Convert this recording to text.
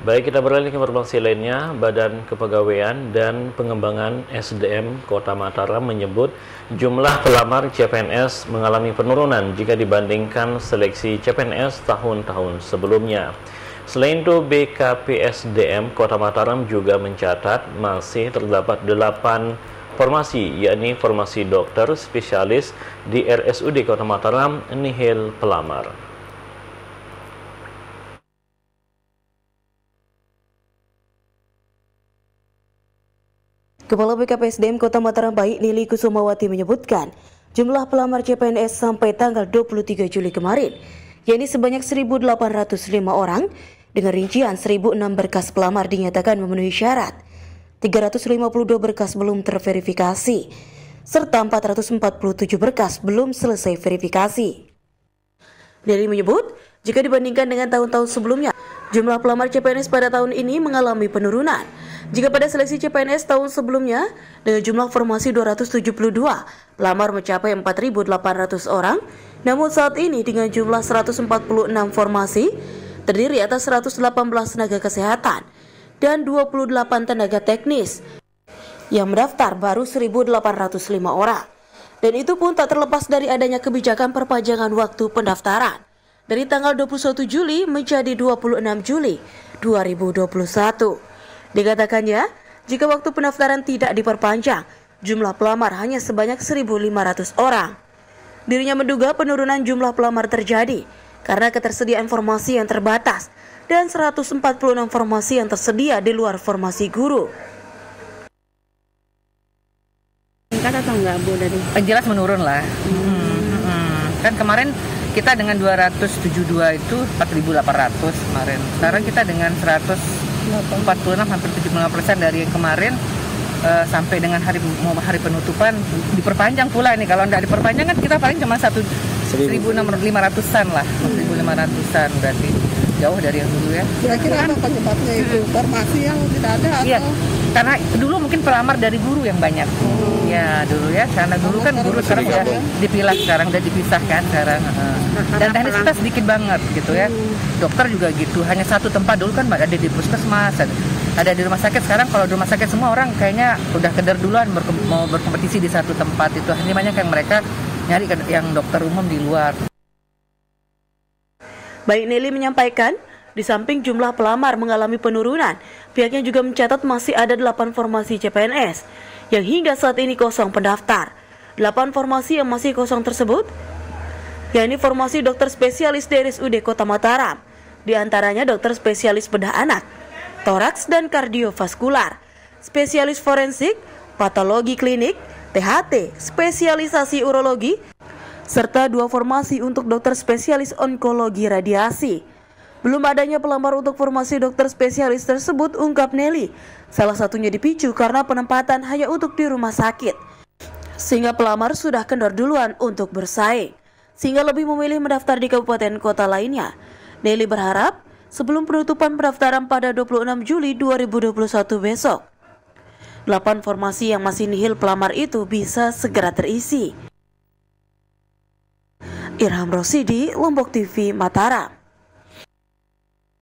Baik, kita beralih ke informasi lainnya. Badan Kepegawaian dan Pengembangan SDM Kota Mataram menyebut jumlah pelamar CPNS mengalami penurunan jika dibandingkan seleksi CPNS tahun-tahun sebelumnya. Selain itu, BKPSDM Kota Mataram juga mencatat masih terdapat 8 formasi, yakni formasi dokter spesialis di RSUD Kota Mataram nihil pelamar. Kepala BKPSDM Kota Mataram Baik Nili Kusumawati menyebutkan jumlah pelamar CPNS sampai tanggal 23 Juli kemarin, yakni sebanyak 1.805 orang, dengan rincian 1.006 berkas pelamar dinyatakan memenuhi syarat, 352 berkas belum terverifikasi, serta 447 berkas belum selesai verifikasi. Nili menyebut, jika dibandingkan dengan tahun-tahun sebelumnya, jumlah pelamar CPNS pada tahun ini mengalami penurunan. Jika pada seleksi CPNS tahun sebelumnya, dengan jumlah formasi 272, pelamar mencapai 4.800 orang, namun saat ini dengan jumlah 146 formasi, terdiri atas 118 tenaga kesehatan dan 28 tenaga teknis. Yang mendaftar baru 1.805 orang. Dan itu pun tak terlepas dari adanya kebijakan perpanjangan waktu pendaftaran dari tanggal 21 Juli menjadi 26 Juli 2021. Dikatakannya, jika waktu pendaftaran tidak diperpanjang, jumlah pelamar hanya sebanyak 1.500 orang. Dirinya menduga penurunan jumlah pelamar terjadi karena ketersediaan formasi yang terbatas dan 146 formasi yang tersedia di luar formasi guru. Meningkat atau enggak, Bu, dari? Jelas menurun lah. Kan kemarin kita dengan 272 itu 4.800 kemarin. Sekarang kita dengan 146 hampir 75% dari kemarin, sampai dengan hari penutupan diperpanjang pula nih. Kalau tidak diperpanjang kan kita paling cuma 1.500-an lah, 1.500-an berarti jauh dari yang dulu ya. Kira-kira apa penyebabnya itu? Formasi yang tidak ada atau? Iya, karena dulu mungkin pelamar dari guru yang banyak. Ya dulu ya, karena dulu kan guru sekarang udah dipilah, sekarang udah dipisahkan sekarang. Dan teknis kita sedikit banget gitu ya. Dokter juga gitu, hanya satu tempat. Dulu kan ada di puskesmas, ada di rumah sakit. Sekarang kalau di rumah sakit semua orang kayaknya udah keder duluan mau berkompetisi di satu tempat itu. Hanya banyak yang mereka nyari yang dokter umum di luar. Baik Nili menyampaikan, di samping jumlah pelamar mengalami penurunan, pihaknya juga mencatat masih ada 8 formasi CPNS yang hingga saat ini kosong pendaftar. 8 formasi yang masih kosong tersebut, yakni formasi dokter spesialis dari RSUD Kota Mataram, di antaranya dokter spesialis bedah anak, toraks dan kardiovaskular, spesialis forensik, patologi klinik, THT, spesialisasi urologi, serta 2 formasi untuk dokter spesialis onkologi radiasi. Belum adanya pelamar untuk formasi dokter spesialis tersebut, ungkap Nelly, salah satunya dipicu karena penempatan hanya untuk di rumah sakit, sehingga pelamar sudah kendor duluan untuk bersaing, sehingga lebih memilih mendaftar di kabupaten kota lainnya. Nelly berharap sebelum penutupan pendaftaran pada 26 Juli 2021 besok, 8 formasi yang masih nihil pelamar itu bisa segera terisi. Irham Rosidi, Lombok TV, Mataram.